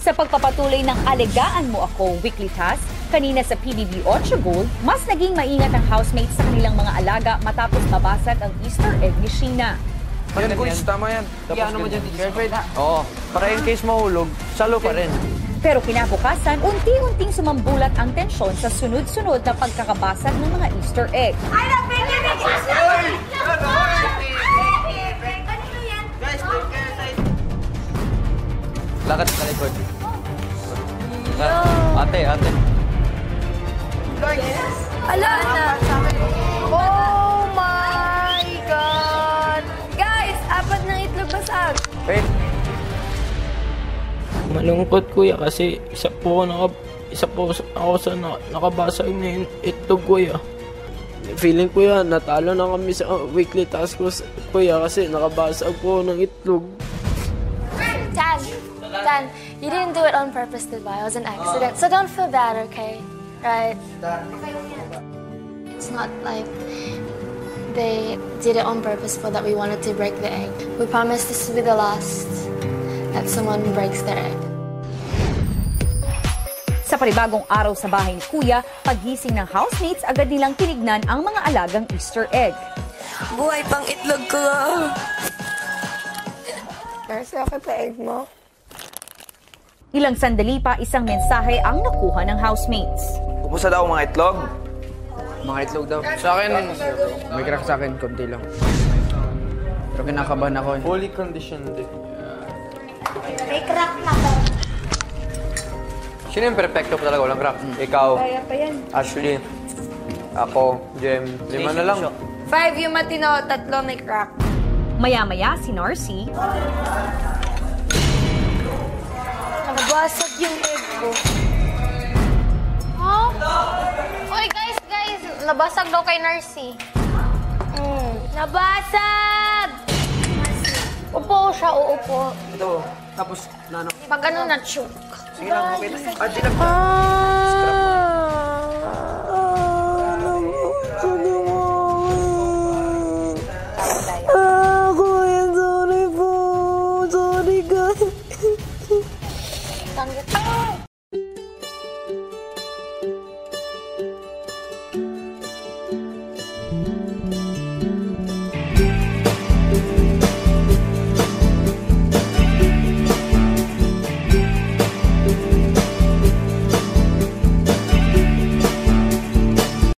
Sa pagpapatuloy ng Alagaan Mo Ako weekly task, kanina sa PBB 8 Gold, mas naging maingat ang housemates sa kanilang mga alaga matapos mabasag ang Easter egg ni Sheena. Yan, boys, tama yan. Iyan mo dyan, Girlfriend, ha? Oo. Para in case mahulog, salo pa rin. Pero kinabukasan, unti-unting sumambulat ang tensyon sa sunod-sunod na pagkakabasag ng mga Easter egg. Ay, napinginig! Lakad sa likod. Ate. Ala na! Oh my God! Guys, 4 ng itlog basag. Wait. Malungkot kuya kasi isa po ako sa nakabasag na yung itlog kuya. Feeling ko yan, natalo na kami sa weekly task ko kuya kasi nakabasag po ng itlog. Dan, you didn't do it on purpose, diba? It was an accident. So don't feel bad, okay? Right? It's not like they did it on purpose for that we wanted to break the egg. We promise this will be the last that someone breaks their egg. Sa panibagong araw sa bahay ni Kuya, pagising ng housemates, agad nilang tinignan ang mga alagang Easter egg. Buhay pang itlog ko. Kasi okay pa egg mo. Ilang sandali pa, isang mensahe ang nakuha ng housemates. Kumusta daw mga itlog? Mga itlog daw. Sa akin, may crack sa akin, konti lang. Pero kinakabahan ako. Fully conditioned. May crack na ba? Sino yung perfecto pa talaga? Walang crack? Ikaw, Kaya pa yan. Ashley, ako, Jem, 5 na lang. 5 yung matino, 3 may crack. Maya-maya, si Narcy, Nabasag yung egg ko. Huh? Oy, guys! Nabasag daw kay Narcy. Nabasag! Upo siya, uupo. Ito, tapos, Pag ano na-choke. sige lang, okay lang. Ah!